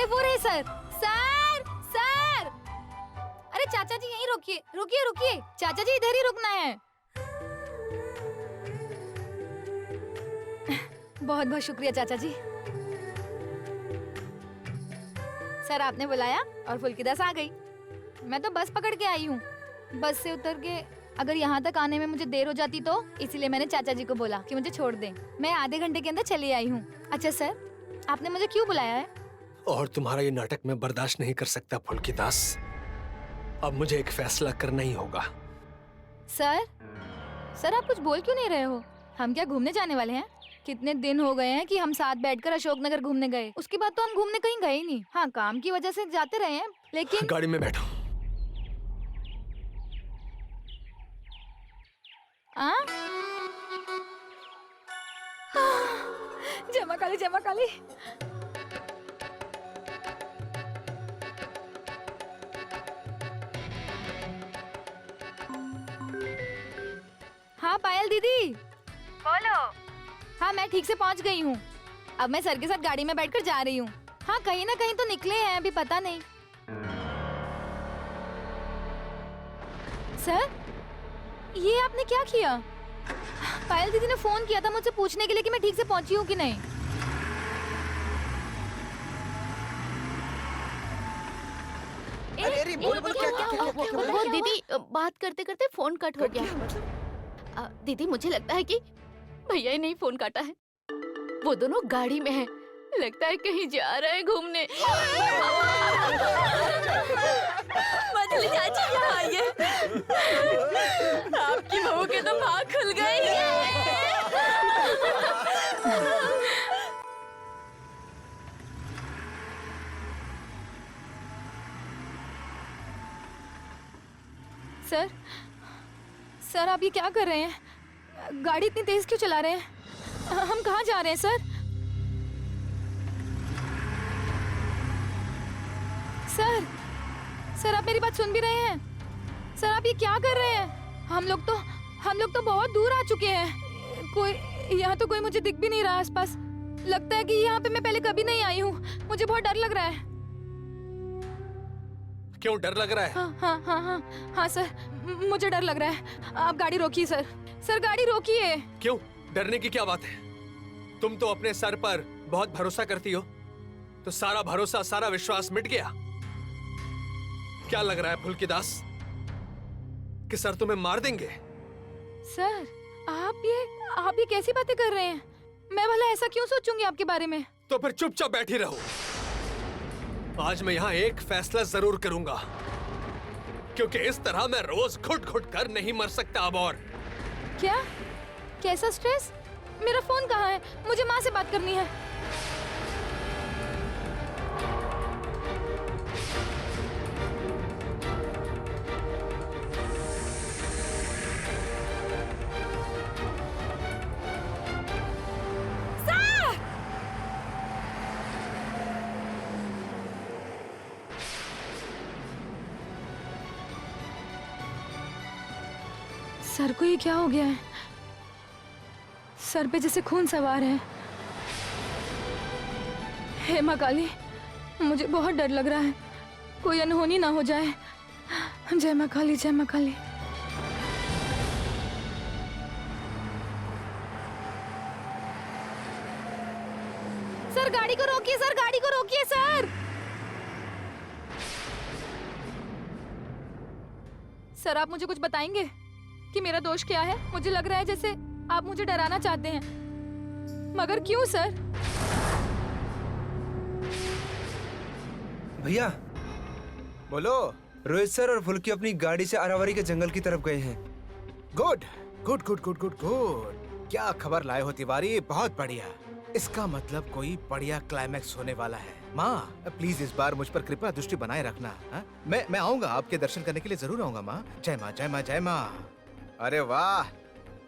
अरे वो रहे सर। सर सर, अरे चाचा जी यहीं रुकिए रुकिए रुकिए, चाचा जी इधर ही रुकना है। बहुत बहुत शुक्रिया चाचा जी। सर आपने बुलाया और फुल्कीदास आ गई। मैं तो बस पकड़ के आई हूँ। बस से उतर के अगर यहाँ तक आने में मुझे देर हो जाती तो इसीलिए मैंने चाचा जी को बोला कि मुझे छोड़ दें। मैं आधे घंटे के अंदर चली आई हूँ। अच्छा सर, आपने मुझे क्यों बुलाया है? और तुम्हारा ये नाटक मैं बर्दाश्त नहीं कर सकता फुल्कीदास। अब मुझे एक फैसला करना ही होगा। सर आप कुछ बोल क्यों नहीं रहे हो? हम क्या घूमने जाने वाले हैं? कितने दिन हो गए हैं कि हम साथ बैठकर अशोकनगर घूमने गए। उसके बाद तो हम घूमने कहीं गए ही नहीं। हाँ, काम की वजह से जाते रहे हैं, लेकिन गाड़ी में बैठो। जय मां काली, जय मां काली। हाँ पायल दीदी, बोलो। हाँ मैं ठीक से पहुंच गई हूँ। अब मैं सर के साथ गाड़ी में बैठकर जा रही हूँ। हाँ कहीं ना कहीं तो निकले हैं, अभी पता नहीं। सर ये आपने क्या किया? पायल दीदी ने फोन किया था मुझसे पूछने के लिए कि मैं ठीक से पहुंची हूँ कि नहीं। अरे बोल क्या वो दीदी बात करते करते फोन कट हो गया। दीदी मुझे लगता है कि भैया ही नहीं फोन काटा है, वो दोनों गाड़ी में हैं। लगता है कहीं जा रहे हैं घूमने। मछली चाची यहाँ आइए, आपकी बहू के तो भाग खुल गई। सर आप ये क्या कर रहे हैं? गाड़ी इतनी तेज क्यों चला रहे हैं? हम कहाँ जा रहे हैं सर? सर आप मेरी बात सुन भी रहे हैं? सर आप ये क्या कर रहे हैं? हम लोग तो बहुत दूर आ चुके हैं। यहाँ तो कोई मुझे दिख भी नहीं रहा आसपास। लगता है कि यहाँ पे मैं पहले कभी नहीं आई हूँ। मुझे बहुत डर लग रहा है। क्यों डर लग रहा है? हाँ सर, मुझे डर लग रहा है। आप गाड़ी रोकिए सर। सर गाड़ी रोकिए। क्यों डरने की क्या बात है? तुम तो अपने सर पर बहुत भरोसा करती हो, तो सारा भरोसा सारा विश्वास मिट गया। क्या लग रहा है फुल्कीदास कि सर तुम्हें मार देंगे? सर आप ये कैसी बातें कर रहे हैं? मैं भला ऐसा क्यों सोचूंगी आपके बारे में? तो फिर चुपचाप बैठी रहो। आज मैं यहाँ एक फैसला जरूर करूंगा, क्योंकि इस तरह मैं रोज घुट घुट कर नहीं मर सकता अब और। क्या? कैसा स्ट्रेस? मेरा फोन कहाँ है? मुझे माँ से बात करनी है। सर को ये क्या हो गया है? सर पे जैसे खून सवार है। हे माँ काली, मुझे बहुत डर लग रहा है, कोई अनहोनी ना हो जाए। जय माँ काली, जय माँ काली। सर गाड़ी को रोकिए, सर गाड़ी को रोकिए सर। सर आप मुझे कुछ बताएंगे कि मेरा दोष क्या है? मुझे लग रहा है जैसे आप मुझे डराना चाहते हैं, मगर क्यों सर? भैया बोलो। रोहित सर और फुल्की अपनी गाड़ी से अरावरी के जंगल की तरफ गए हैं। Good good good good good good. क्या खबर लाए हो तिवारी? बहुत बढ़िया। इसका मतलब कोई बढ़िया क्लाइमैक्स होने वाला है। माँ प्लीज इस बार मुझ पर कृपा दृष्टि बनाए रखना। हा? मैं आऊंगा, आपके दर्शन करने के लिए जरूर आऊंगा माँ। जय माँ, जय माँ, जय माँ। अरे वाह,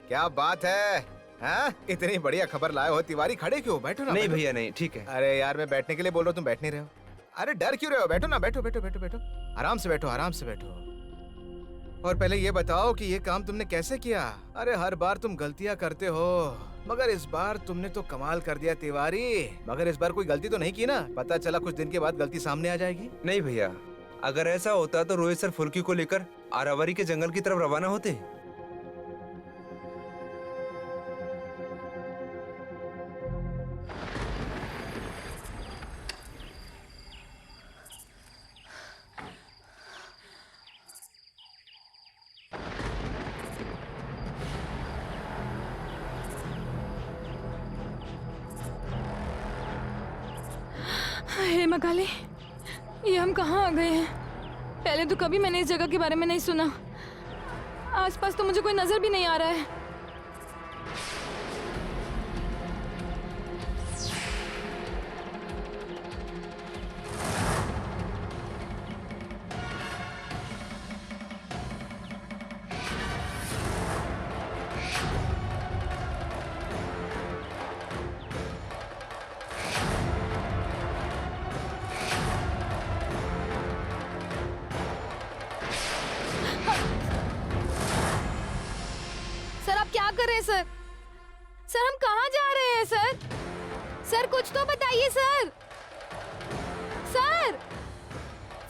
क्या बात है। हाँ? इतनी बढ़िया खबर लाए हो तिवारी। खड़े क्यों? बैठो ना। नहीं भैया नहीं, ठीक है। अरे यार मैं बैठने के लिए बोल रहा हूँ, तुम बैठ नहीं रहे हो। अरे डर क्यों रहे हो? बैठो ना, बैठो बैठो बैठो बैठो। आराम से बैठो, आराम से बैठो। और पहले ये बताओ कि ये काम तुमने कैसे किया? अरे हर बार तुम गलतियां करते हो, मगर इस बार तुमने तो कमाल कर दिया तिवारी। मगर इस बार कोई गलती तो नहीं की ना? पता चला कुछ दिन के बाद गलती सामने आ जाएगी। नहीं भैया, अगर ऐसा होता तो रोहित सर फुल्की को लेकर आरावरी के जंगल की तरफ रवाना होते। हे मकाले, ये हम कहाँ आ गए हैं? पहले तो कभी मैंने इस जगह के बारे में नहीं सुना। आसपास तो मुझे कोई नजर भी नहीं आ रहा है। सर आप क्या कर रहे हैं सर? सर हम कहाँ जा रहे हैं सर? सर कुछ तो बताइए सर। सर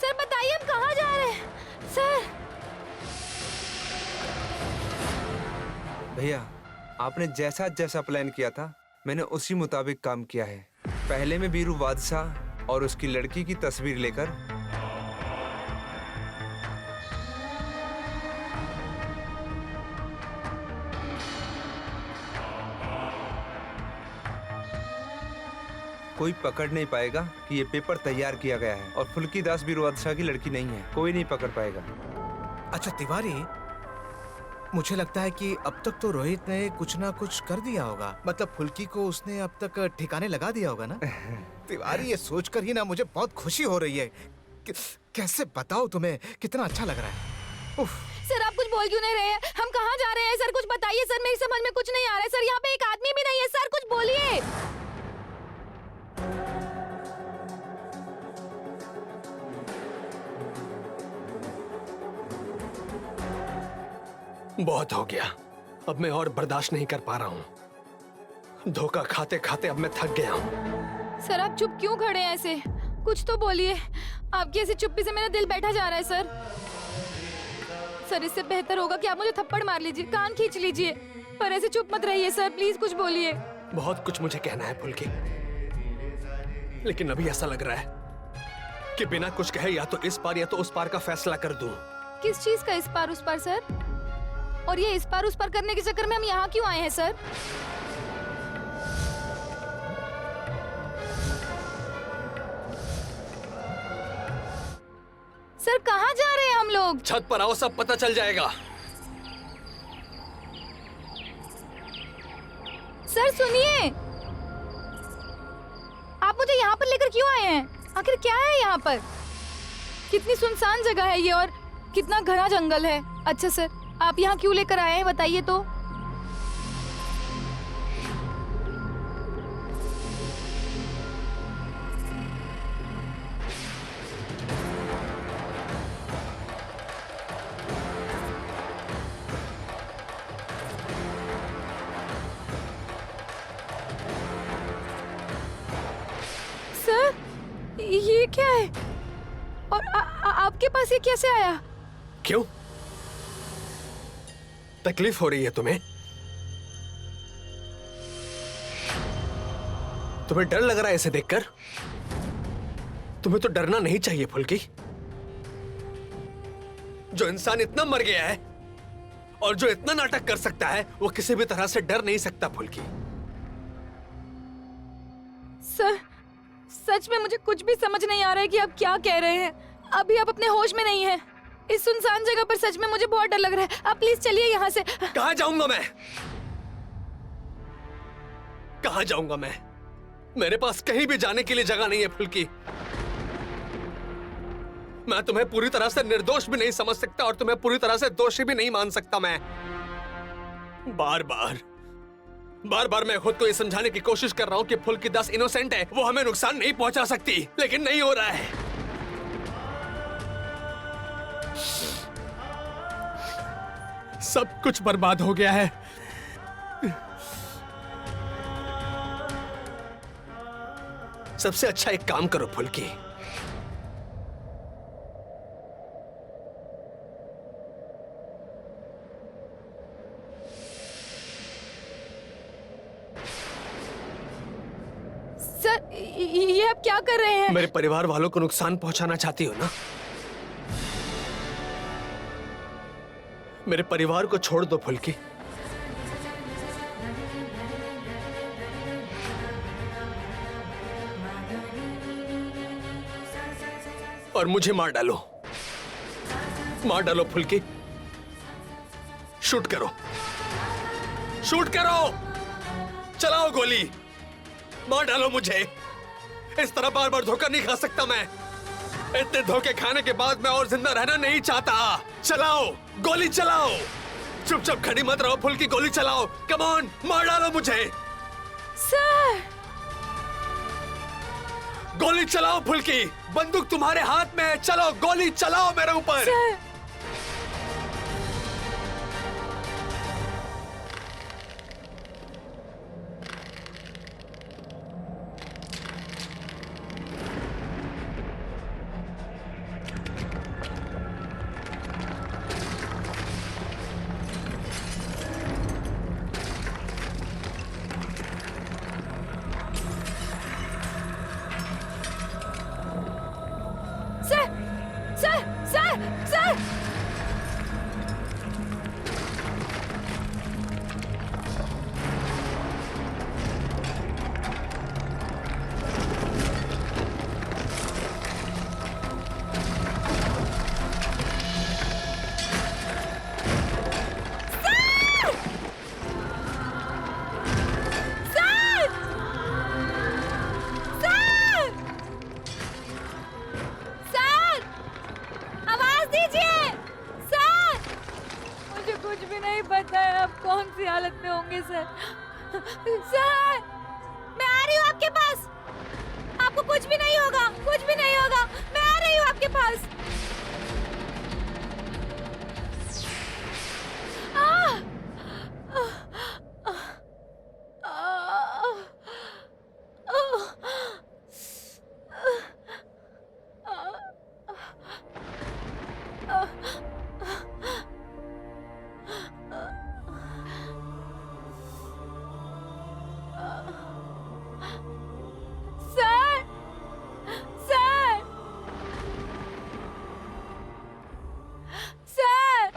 सर बताइए हम कहाँ जा रहे हैं सर? भैया, आपने जैसा जैसा प्लान किया था मैंने उसी मुताबिक काम किया है। पहले में बीरू बादशाह और उसकी लड़की की तस्वीर लेकर कोई पकड़ नहीं पाएगा कि ये पेपर तैयार किया गया है और फुल्की दास बीरू बादशाह की लड़की नहीं है। कोई नहीं पकड़ पाएगा। अच्छा तिवारी, मुझे लगता है कि अब तक तो रोहित ने कुछ ना कुछ कर दिया होगा। मतलब फुल्की को उसने अब तक ठिकाने लगा दिया होगा ना? तिवारी, ये सोचकर ही ना मुझे बहुत खुशी हो रही है। कैसे बताओ तुम्हें, कितना अच्छा लग रहा है। उफ। सर आप कुछ बोल क्यों नहीं रहे हैं? हम कहाँ जा रहे हैं सर? कुछ बताइए सर, मेरी समझ में कुछ नहीं आ रहा है सर। यहाँ पे एक आदमी भी नहीं है सर, कुछ बोलिए। बहुत हो गया, अब मैं और बर्दाश्त नहीं कर पा रहा हूँ। धोखा खाते खाते अब मैं थक गया हूँ। सर आप चुप क्यों खड़े हैं ऐसे? कुछ तो बोलिए। आपकी ऐसी चुप्पी से मेरा दिल बैठा जा रहा है सर। सर इससे बेहतर होगा कि आप मुझे थप्पड़ मार लीजिए, कान खींच लीजिए, पर ऐसे चुप मत रहिए सर। प्लीज कुछ बोलिए। बहुत कुछ मुझे कहना है फुल्की, लेकिन अभी ऐसा लग रहा है कि बिना कुछ कहे या तो इस पार या तो उस पार का फैसला कर दूं। किस चीज का इस पार उस पार सर? और ये इस पार उस पार करने के चक्कर में हम यहाँ क्यों आए हैं सर? सर कहाँ जा रहे हैं हम लोग? छत पर आओ, सब पता चल जाएगा। सर सुनिए, आप मुझे यहाँ पर लेकर क्यों आए हैं? आखिर क्या है यहाँ पर? कितनी सुनसान जगह है ये और कितना घना जंगल है। अच्छा सर, आप यहाँ क्यों लेकर आए हैं बताइए तो। सर ये क्या है? और आपके पास ये कैसे आया? क्यों, तकलीफ हो रही है तुम्हें? तुम्हें डर लग रहा है इसे देखकर? तुम्हें तो डरना नहीं चाहिए फुल्की। जो इंसान इतना मर गया है और जो इतना नाटक कर सकता है, वो किसी भी तरह से डर नहीं सकता फुल्की। सर सच में मुझे कुछ भी समझ नहीं आ रहा है कि आप क्या कह रहे हैं। अभी आप अपने होश में नहीं हैं। इस सुनसान जगह पर सच में मुझे बहुत डर लग रहा है। आप प्लीज चलिए यहाँ से। कहाँ जाऊंगा मैं? कहाँ जाऊंगा मैं? मेरे पास कहीं भी जाने के लिए जगह नहीं है फुल्की। मैं तुम्हें पूरी तरह से निर्दोष भी नहीं समझ सकता और तुम्हें पूरी तरह से दोषी भी नहीं मान सकता। मैं बार बार मैं खुद को ये समझाने की कोशिश कर रहा हूँ कि फुल्की दास इनोसेंट है, वो हमें नुकसान नहीं पहुंचा सकती, लेकिन नहीं हो रहा है। सब कुछ बर्बाद हो गया है। सबसे अच्छा एक काम करो फुल्की, सर ये आप क्या कर रहे हैं? मेरे परिवार वालों को नुकसान पहुंचाना चाहती हो ना? मेरे परिवार को छोड़ दो फुल्की। और मुझे मार डालो, मार डालो फुल्की। शूट करो, शूट करो, चलाओ गोली, मार डालो मुझे। इस तरह बार बार धोखा नहीं खा सकता मैं। इतने धोखे खाने के बाद मैं और जिंदा रहना नहीं चाहता। चलाओ गोली, चलाओ। चुपचाप खड़ी मत रहो फुल्की, गोली चलाओ। कम ऑन, मार डालो मुझे। सर गोली चलाओ फुल्की, बंदूक तुम्हारे हाथ में है। चलो गोली चलाओ मेरे ऊपर। Sir sir sir sir sir sir, आवाज दीजिए सर। मुझे कुछ भी नहीं पता है आप कौन सी हालत में होंगे सर। सर मैं आ रही हूँ आपके पास, आपको कुछ भी नहीं होगा, कुछ भी नहीं होगा। मैं आ रही हूँ आपके पास। आह! सर सर सर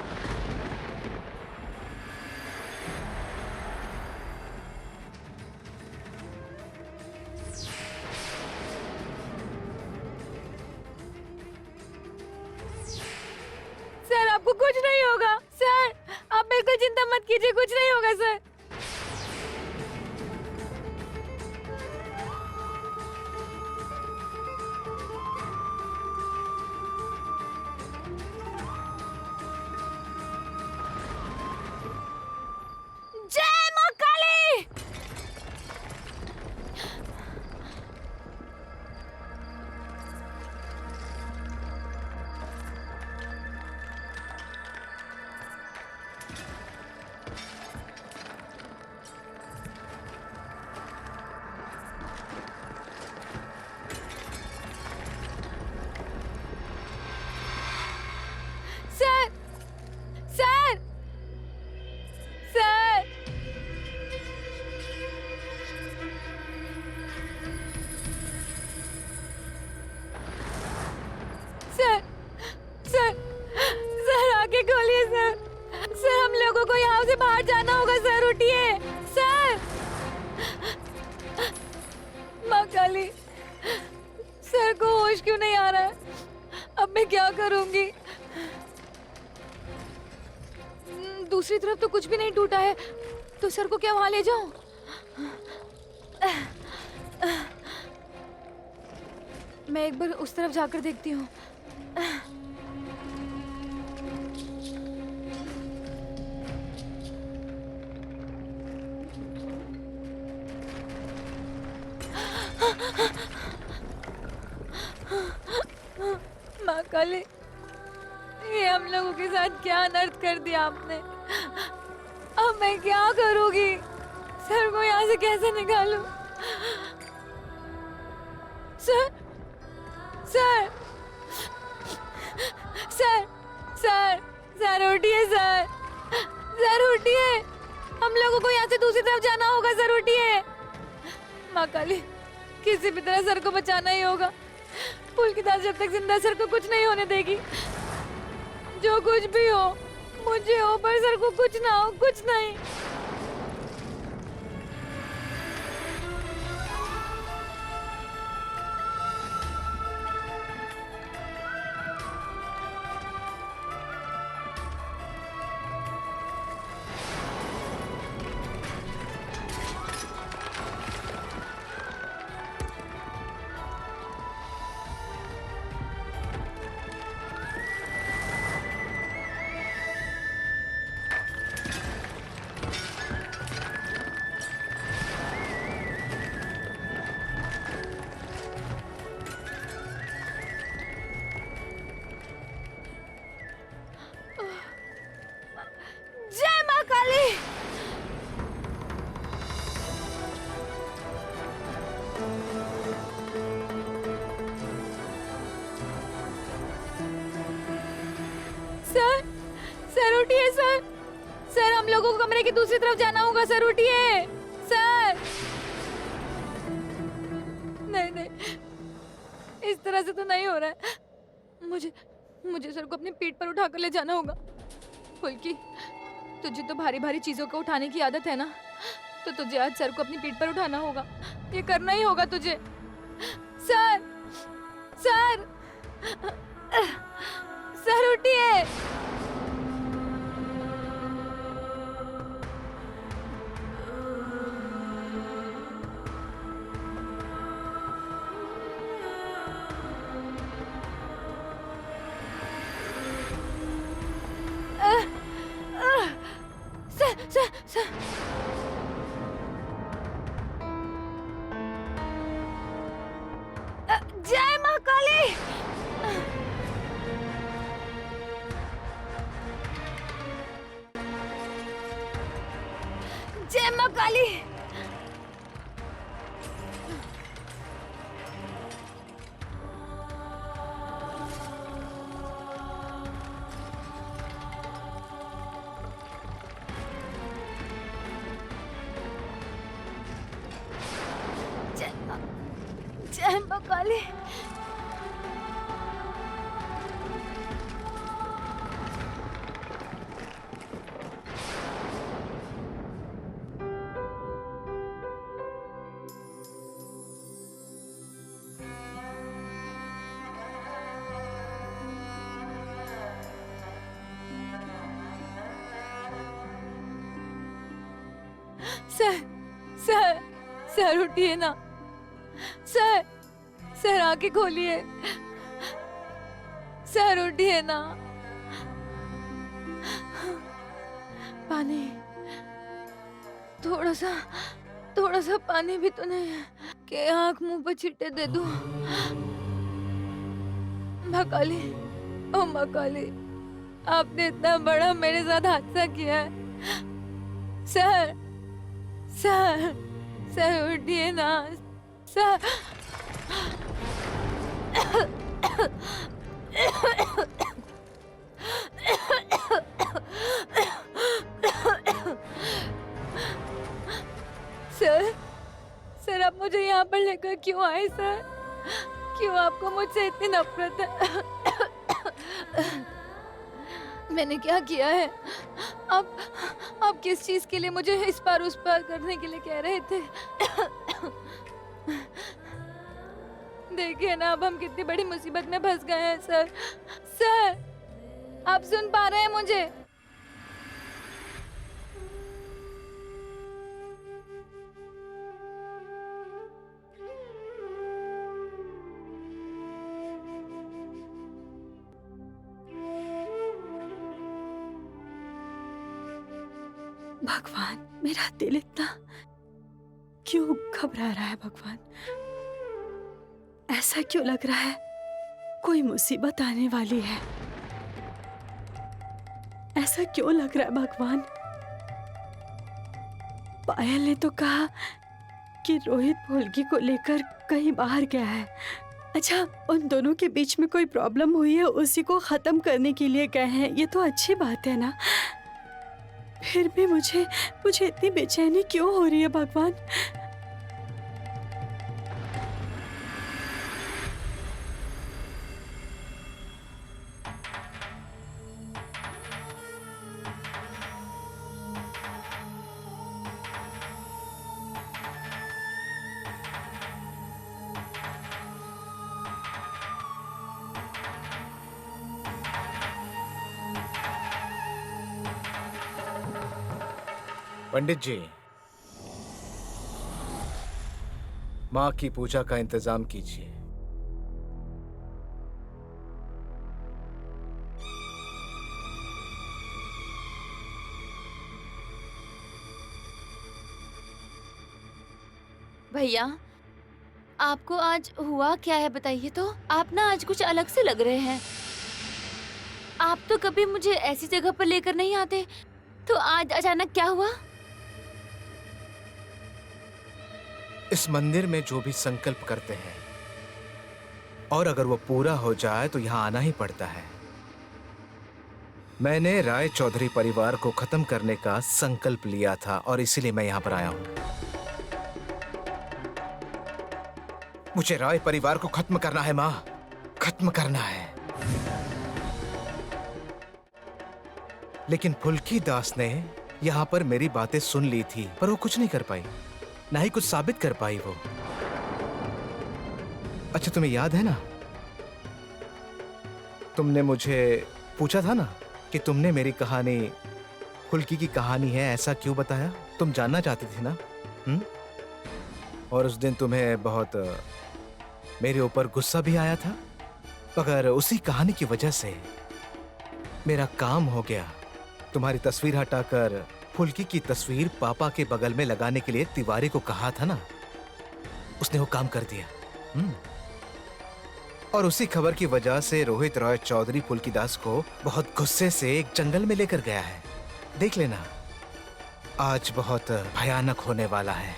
सर आपको कुछ नहीं होगा सर, आप बिल्कुल चिंता मत कीजिए, कुछ नहीं होगा सर। जय मां Kali. Sir sir sir sir sir sir आगे खोलिए सर। सर हम लोगों को यहाँ से बाहर जाना होगा सर, उठिए सर। माँ काली, सर को होश क्यों नहीं आ रहा है? अब मैं क्या करूंगी? दूसरी तरफ तो कुछ भी नहीं टूटा है, तो सर को क्या वहां ले जाऊं? मैं एक बार उस तरफ जाकर देखती हूँ। माँ काली, ये हम लोगों के साथ क्या अनर्थ कर दिया आपने? अब मैं क्या करूंगी? सर को यहाँ से कैसे निकालूं? Sir, sir, sir, sir, sir उठिए सर, सर उठिए, हम लोगों को यहाँ से दूसरी तरफ जाना होगा। सर उठिए, माँ काली, किसी भी तरह सर को बचाना ही होगा। पुलकिदास जब तक जिंदा सर को कुछ नहीं होने देगी। जो कुछ भी हो मुझे हो, पर सर को कुछ ना हो, कुछ नहीं। जय माँ काली। सर, सर उठिए सर, सर हम लोगों को कमरे की दूसरी तरफ जाना होगा। सर उठिए सर। नहीं नहीं, इस तरह से तो नहीं हो रहा है। मुझे सर को अपनी पीठ पर उठाकर ले जाना होगा। फुल्की, तुझे तो भारी भारी चीजों को उठाने की आदत है ना, तो तुझे आज सर को अपनी पीठ पर उठाना होगा। ये करना ही होगा तुझे। सर, सर, सर उठिए। सर, जय माँ काली। जय माँ काली। जय माँ काली। सर, सर, सर उठिए ना। सर, सर आंखें खोलिए। सर उठिए ना। पानी, थोड़ा सा पानी भी तो नहीं है कि आंख मुंह पर छींटे दे दूं। माँ काली, ओ माँ काली, आपने इतना बड़ा मेरे साथ हादसा किया है। सर, सर, सर उठिए ना। सर, सर, सर आप मुझे यहाँ पर लेकर क्यों आए सर? क्यों आपको मुझसे इतनी नफरत है? मैंने क्या किया है? आप किस चीज के लिए मुझे इस पार उस पार करने के लिए कह रहे थे? देखिए ना, अब हम कितनी बड़ी मुसीबत में फंस गए हैं सर। सर, आप सुन पा रहे हैं मुझे? भगवान, मेरा दिल इतना क्यों घबरा रहा है? भगवान, ऐसा क्यों लग रहा है कोई मुसीबत आने वाली है? ऐसा क्यों लग रहा है भगवान? पायल ने तो कहा कि रोहित फुल्की को लेकर कहीं बाहर गया है। अच्छा, उन दोनों के बीच में कोई प्रॉब्लम हुई है, उसी को खत्म करने के लिए गए हैं। ये तो अच्छी बात है ना। फिर भी मुझे इतनी बेचैनी क्यों हो रही है भगवान? पंडित जी, माँ की पूजा का इंतजाम कीजिए। भैया, आपको आज हुआ क्या है बताइए तो? आप ना आज कुछ अलग से लग रहे हैं। आप तो कभी मुझे ऐसी जगह पर लेकर नहीं आते, तो आज अचानक क्या हुआ? इस मंदिर में जो भी संकल्प करते हैं और अगर वो पूरा हो जाए तो यहाँ आना ही पड़ता है। मैंने राय चौधरी परिवार को खत्म करने का संकल्प लिया था और इसीलिए मैं यहाँ पर आया हूँ। मुझे राय परिवार को खत्म करना है माँ, खत्म करना है। लेकिन फुल्की दास ने यहाँ पर मेरी बातें सुन ली थी, पर वो कुछ नहीं कर पाई, ना ही कुछ साबित कर पाई वो। अच्छा, तुम्हें याद है ना, तुमने मुझे पूछा था ना कि तुमने मेरी कहानी फुल्की की कहानी है ऐसा क्यों बताया? तुम जानना चाहती थी ना? और उस दिन तुम्हें बहुत मेरे ऊपर गुस्सा भी आया था, मगर उसी कहानी की वजह से मेरा काम हो गया। तुम्हारी तस्वीर हटाकर फुल्की की तस्वीर पापा के बगल में लगाने के लिए तिवारी को कहा था ना, उसने वो काम कर दिया। और उसी खबर की वजह से रोहित रॉय चौधरी फुल्की दास को बहुत गुस्से से एक जंगल में लेकर गया है। देख लेना, आज बहुत भयानक होने वाला है।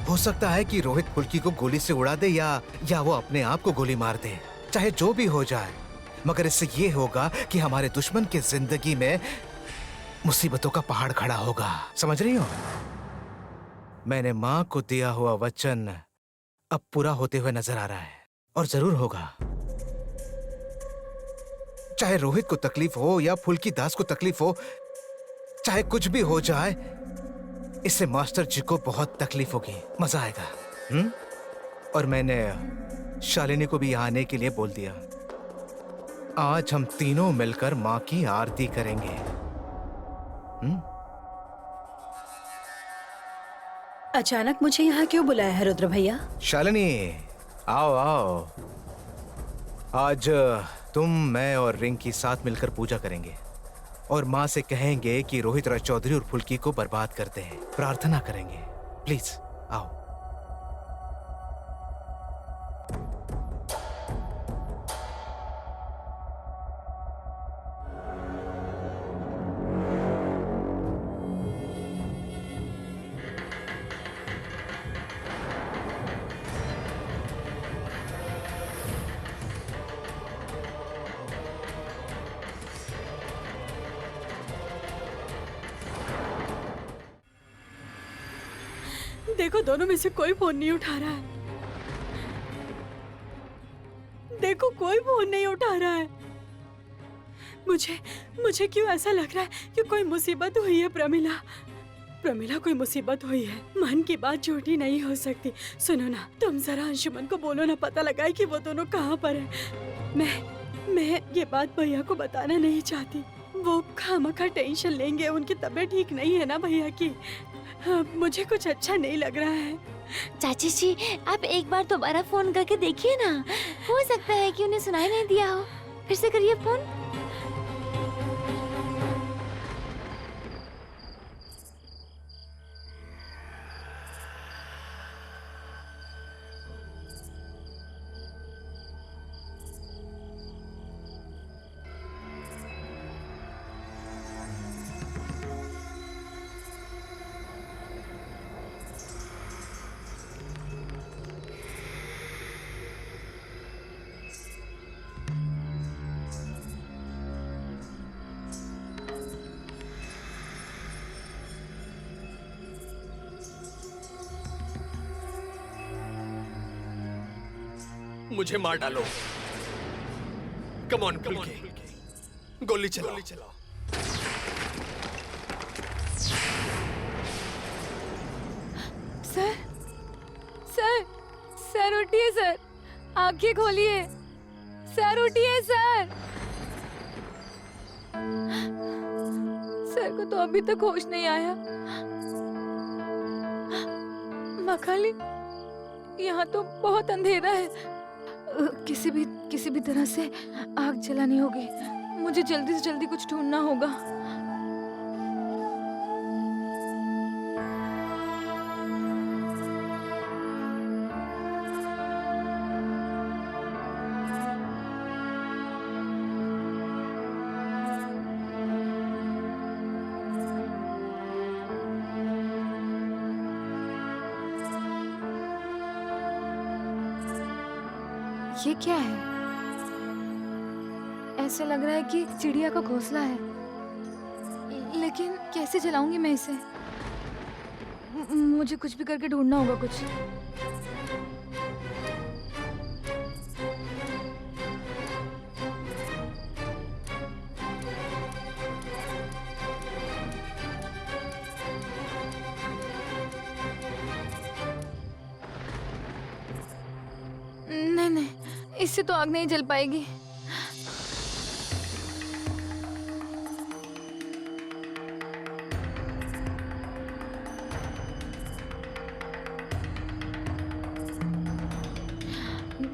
हो सकता है कि रोहित फुल्की को गोली से उड़ा दे या वो अपने आप को गोली मार दे। चाहे जो भी हो जाए, मगर इससे ये होगा कि हमारे दुश्मन की जिंदगी में मुसीबतों का पहाड़ खड़ा होगा। समझ रही हो? मैंने माँ को दिया हुआ वचन अब पूरा होते हुए नजर आ रहा है, और जरूर होगा। चाहे रोहित को तकलीफ हो या फुल्की दास को तकलीफ हो, चाहे कुछ भी हो जाए, इससे मास्टर जी को बहुत तकलीफ होगी। मजा आएगा। और मैंने शालिनी को भी यहाँ आने के लिए बोल दिया। आज हम तीनों मिलकर माँ की आरती करेंगे। अचानक मुझे यहाँ क्यों बुलाया है रुद्र भैया? शालिनी, आओ आओ। आज तुम, मैं और रिंकी साथ मिलकर पूजा करेंगे और माँ से कहेंगे कि रोहित राय चौधरी और फुल्की को बर्बाद करते हैं। प्रार्थना करेंगे। प्लीज आओ। देखो, दोनों में से कोई फोन नहीं उठा रहा है। देखो, कोई फोन नहीं उठा रहा है। मुझे क्यों ऐसा लग रहा है कि कोई मुसीबत हुई है। प्रमिला, कोई मुसीबत हुई है। मन की बात झूठी नहीं हो सकती। सुनो ना, तुम जरा अंशुमन को बोलो ना, पता लगाए कि वो दोनों कहाँ पर है। मैं ये बात भैया को बताना नहीं चाहती। वो खामखा टेंशन लेंगे। उनकी तबीयत ठीक नहीं है ना भैया की। मुझे कुछ अच्छा नहीं लग रहा है। चाची जी, आप एक बार दोबारा फोन करके देखिए ना, हो सकता है कि उन्हें सुनाई नहीं दिया हो। फिर से करिए फोन। मुझे मार डालो। कम ऑन फुल्की, गोली चलाओ। सर सर सर उठिए सर, आंखें खोलिए सर, उठिए सर। सर को तो अभी तक होश नहीं आया। मखाली, यहाँ तो बहुत अंधेरा है। किसी भी तरह से आग जलानी होगी। मुझे जल्दी से जल्दी कुछ ढूंढना होगा। ये क्या है? ऐसे लग रहा है कि चिड़िया का घोंसला है, लेकिन कैसे जलाऊंगी मैं इसे? मुझे कुछ भी करके ढूंढना होगा कुछ। नहीं, इससे तो आग नहीं जल पाएगी।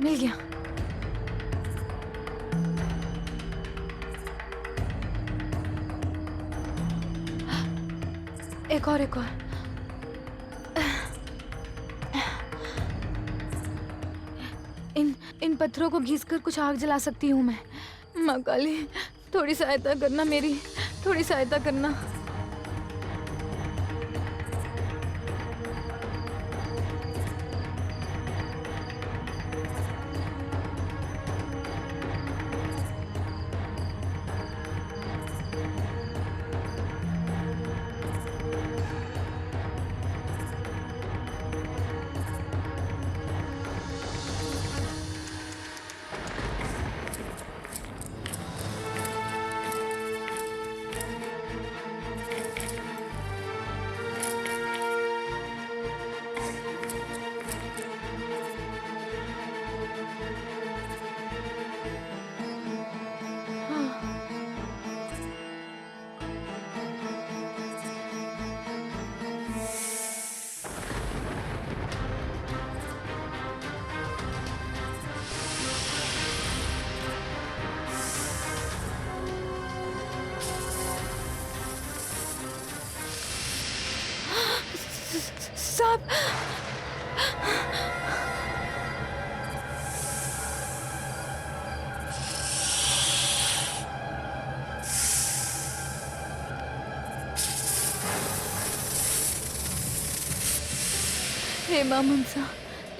मिल गया। एक और। इन पत्थरों को घिसकर कुछ आग जला सकती हूँ मैं। माँ काली, थोड़ी सहायता करना मेरी, थोड़ी सहायता करना। सांप! हे माँ मनसा,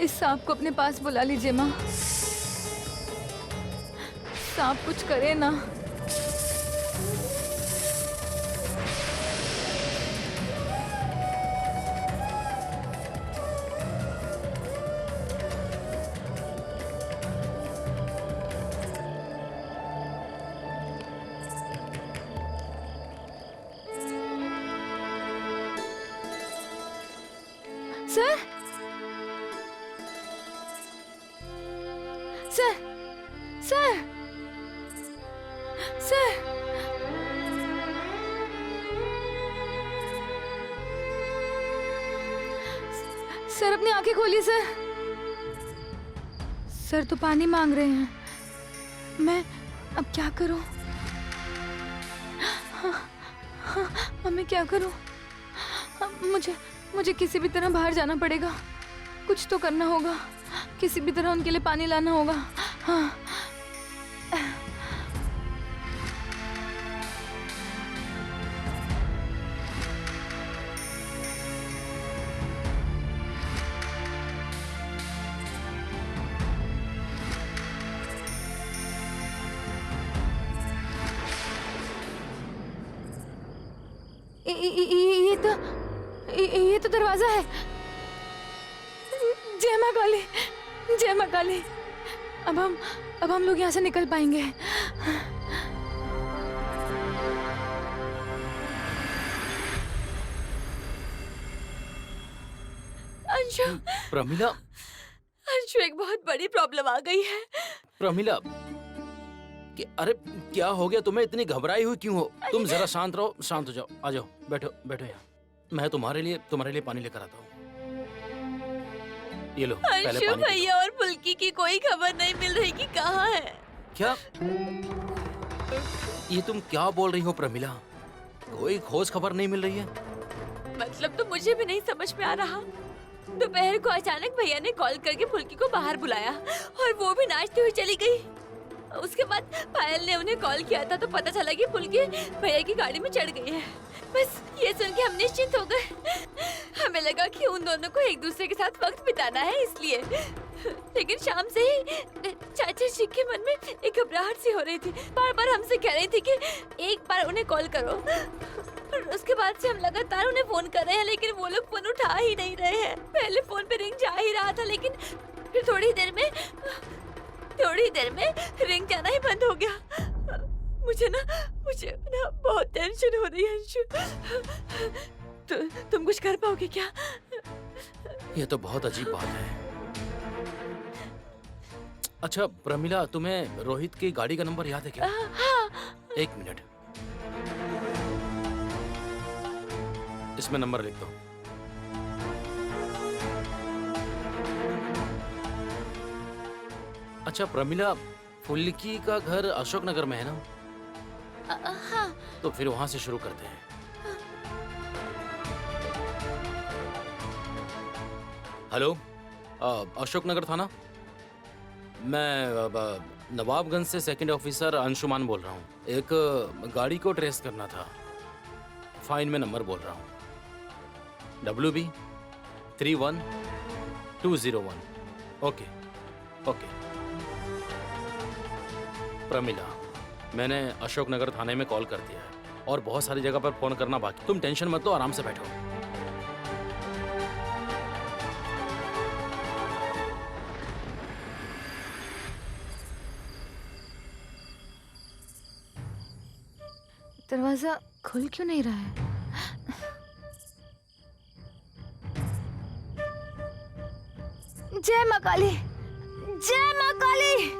इस सांप को अपने पास बुला लीजिए माँ। सांप कुछ करे ना। Sir, sir, sir, sir, sir अपनी आंखें खोलिए सर। सर तो पानी मांग रहे हैं। मैं अब क्या करूं? अब मैं क्या करूं? मुझे किसी भी तरह बाहर जाना पड़ेगा। कुछ तो करना होगा। किसी भी तरह उनके लिए पानी लाना होगा। हाँ। ये तो दरवाजा है। जय माँ काली, जय माँ काली, अब हम लोग यहाँ से निकल पाएंगे। अंशु, प्रमिला, अंशु एक बहुत बड़ी प्रॉब्लम आ गई है। प्रमिला, अरे क्या हो गया तुम्हें? इतनी घबराई हुई क्यों हो? तुम जरा शांत रहो, शांत हो जाओ। आ जाओ, बैठो बैठो यहाँ। मैं तुम्हारे लिए पानी लेकर आता हूँ। ये लो, पहले अंशु पानी पी भैया और फुल्की की कोई खबर नहीं मिल रही कि कहाँ है। लो। क्या? ये तुम क्या बोल रही हो प्रमिला? कोई खोज खबर नहीं मिल रही है? मतलब तो मुझे भी नहीं समझ में आ रहा। दोपहर को अचानक भैया ने कॉल करके फुल्की को बाहर बुलाया और वो भी नाचती हुई चली गई। उसके बाद पायल ने उन्हें कॉल किया था तो पता चला कि फुल्की भैया की गाड़ी में चढ़ गई है। बस ये सुन के हम निश्चिंत हो गए। हमें लगा कि उन दोनों को एक दूसरे के साथ वक्त बिताना है इसलिए। लेकिन शाम से ही चाचा जी के मन में एक घबराहट सी हो रही थी। बार बार हमसे कह रही थी कि एक बार उन्हें कॉल करो। और उसके बाद से हम लगातार उन्हें फोन कर रहे हैं लेकिन वो लोग फोन उठा ही नहीं रहे हैं। पहले फोन पे रिंग जा ही रहा था लेकिन फिर थोड़ी देर में रिंग जाना ही बंद हो गया। मुझे ना बहुत टेंशन हो रही है अंशु। तुम कुछ कर पाओगे क्या? ये तो बहुत अजीब बात है। अच्छा प्रमिला, तुम्हें रोहित की गाड़ी का नंबर याद है क्या? हाँ। एक मिनट, इसमें नंबर लिख दो। अच्छा प्रमिला, फुल्की का घर अशोक नगर में है ना? हाँ। तो फिर वहां से शुरू करते हैं। हेलो, अशोक नगर थाना। मैं नवाबगंज से सेकंड ऑफिसर अंशुमान बोल रहा हूँ। एक गाड़ी को ट्रेस करना था। फाइन में नंबर बोल रहा हूँ, WB 31201। Okay okay. प्रमिला, मैंने अशोक नगर थाने में कॉल कर दिया है और बहुत सारी जगह पर फोन करना बाकी। तुम टेंशन मत लो, आराम से बैठो। दरवाजा खुल क्यों नहीं रहा है? जय मां काली, जय मां काली।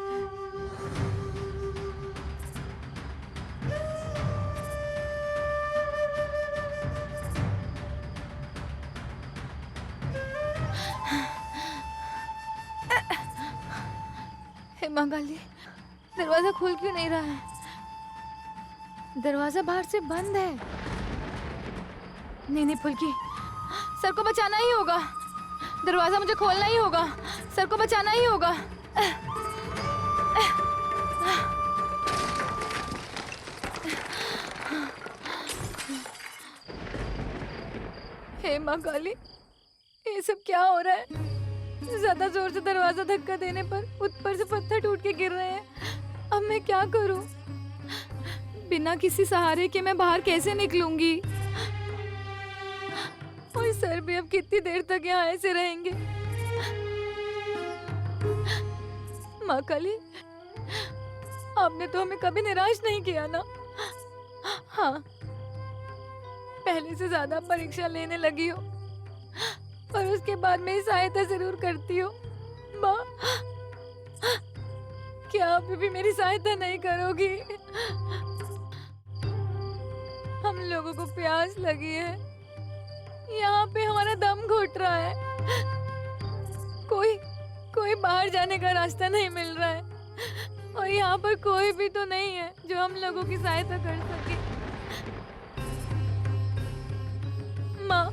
हे मां काली, दरवाजा खुल क्यों नहीं रहा है? दरवाजा बाहर से बंद है। नहीं फुल्की, सर को बचाना ही होगा। दरवाजा मुझे खोलना ही होगा। सर को बचाना ही होगा। हे मां काली, ये सब क्या हो रहा है? ज्यादा जोर से दरवाजा धक्का देने पर ऊपर से पत्थर टूट के गिर रहे हैं। अब मैं क्या करूं? बिना किसी सहारे के मैं बाहर कैसे निकलूंगी? और सर भी अब कितनी देर तक यहाँ ऐसे रहेंगे? माँ काली, आपने तो हमें कभी निराश नहीं किया ना। हाँ, पहले से ज्यादा परीक्षा लेने लगी हो और उसके बाद मेरी सहायता जरूर करती हो। माँ, क्या अभी भी मेरी सहायता नहीं करोगी? हम लोगों को प्यास लगी है। यहाँ पे हमारा दम घुट रहा है। कोई बाहर जाने का रास्ता नहीं मिल रहा है और यहाँ पर कोई भी तो नहीं है जो हम लोगों की सहायता कर सके। माँ,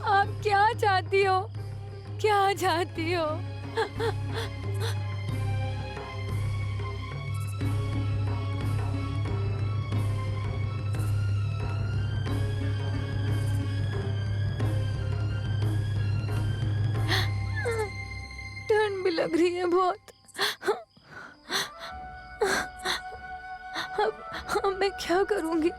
आप क्या चाहती हो? क्या चाहती हो? ठंड भी लग रही है बहुत। अब मैं क्या करूंगी?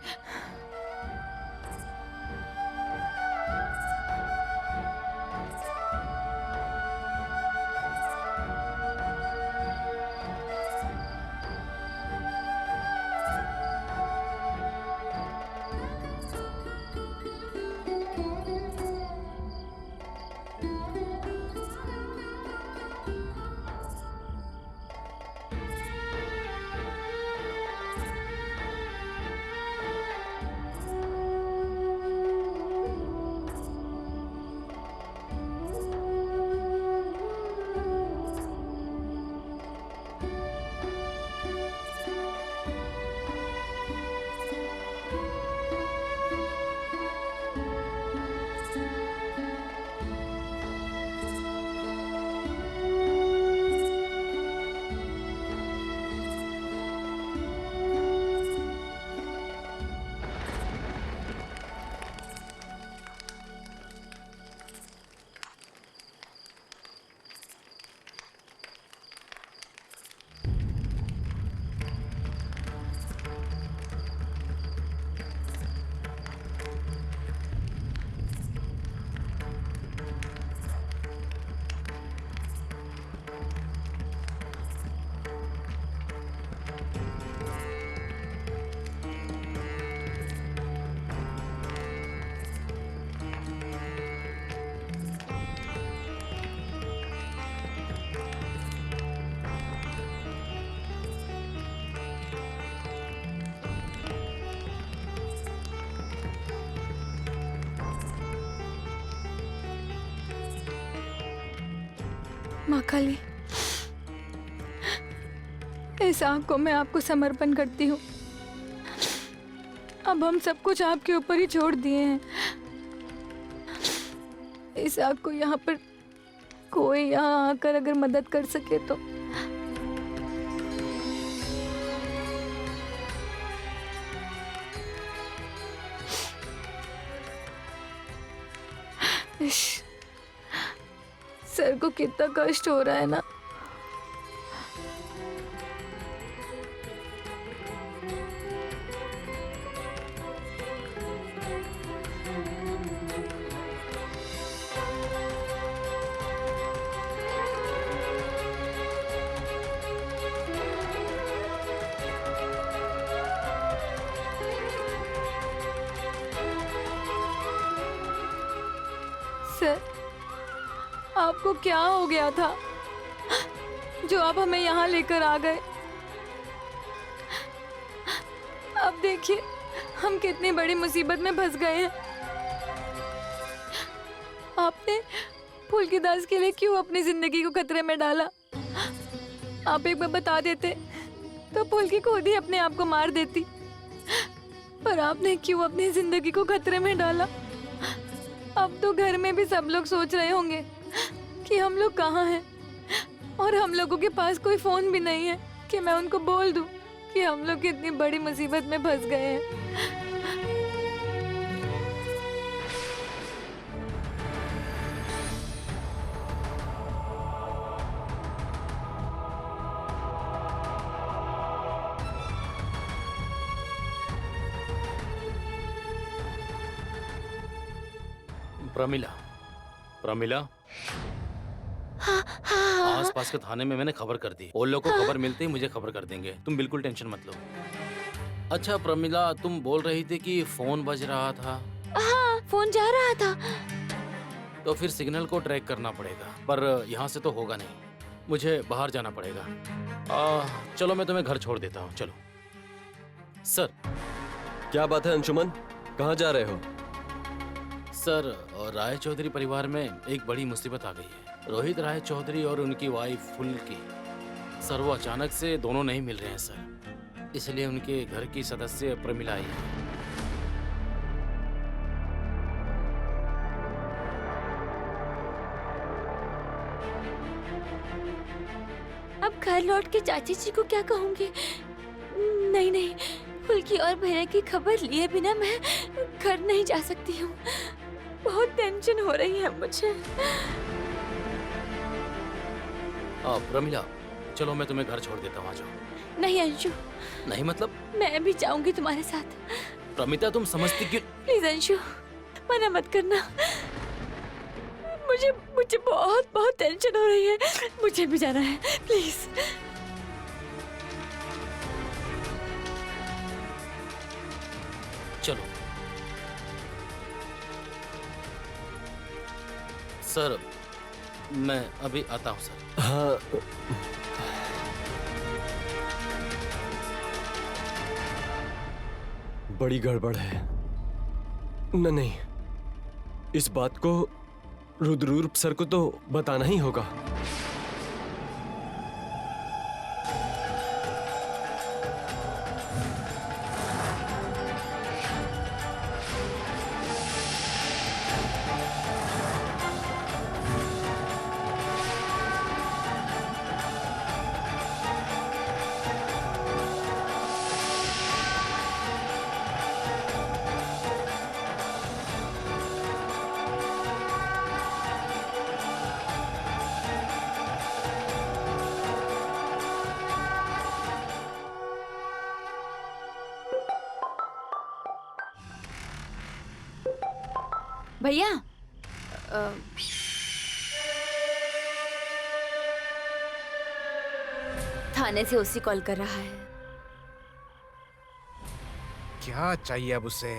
माँ काली, इस आग को मैं आपको समर्पण करती हूँ। अब हम सब कुछ आपके ऊपर ही छोड़ दिए हैं। इस आग को यहाँ पर कोई यहाँ आकर अगर मदद कर सके तो। इश, सर को कितना कष्ट हो रहा है ना। सर, आपको क्या हो गया था जो आप हमें यहाँ लेकर आ गए? अब देखिए हम कितनी बड़ी मुसीबत में फंस गए हैं। आपने फुल्कीदास के लिए क्यों अपनी जिंदगी को खतरे में डाला? आप एक बार बता देते तो फुल्की खुद ही अपने आप को मार देती, पर आपने क्यों अपनी जिंदगी को खतरे में डाला? अब तो घर में भी सब लोग सोच रहे होंगे कि हम लोग कहाँ हैं, और हम लोगों के पास कोई फोन भी नहीं है कि मैं उनको बोल दूं कि हम लोग कितनी बड़ी मुसीबत में फंस गए हैं। प्रमिला, प्रमिला, आसपास के थाने में मैंने खबर कर दी। वो लोग को खबर मिलते ही मुझे खबर कर देंगे। तुम बिल्कुल टेंशन मत लो। अच्छा प्रमिला, तुम बोल रही थी कि फोन बज रहा था। हाँ, फोन जा रहा था। तो फिर सिग्नल को ट्रैक करना पड़ेगा, पर यहाँ से तो होगा नहीं। मुझे बाहर जाना पड़ेगा। चलो मैं तुम्हें घर छोड़ देता हूँ। चलो सर। क्या बात है अंशुमन, कहाँ जा रहे हो? सर, राय चौधरी परिवार में एक बड़ी मुसीबत आ गई है। रोहित राय चौधरी और उनकी वाइफ फुल्की, सर वो अचानक से दोनों नहीं मिल रहे हैं सर, इसलिए उनके घर की सदस्य प्रमिला आई है। अब घर लौट के चाची जी को क्या कहूँगी? नहीं नहीं, फुल्की और भैया की खबर लिए बिना मैं घर नहीं जा सकती हूँ। बहुत टेंशन हो रही है मुझे। प्रमिला, चलो मैं तुम्हें घर छोड़ देता हूँ, आ जाओ। नहीं अंशु, नहीं मतलब? मैं भी जाऊंगी तुम्हारे साथ। प्रमिता, तुम समझती क्यों? प्लीज अंशु, मना मत करना। मुझे मुझे बहुत बहुत टेंशन हो रही है। मुझे भी जाना है, प्लीज। चलो सर, मैं अभी आता हूँ सर। हाँ, बड़ी गड़बड़ है। नहीं, इस बात को रुद्रूप सर को तो बताना ही होगा। भैया, थाने से उसी कॉल कर रहा है। क्या चाहिए अब उसे?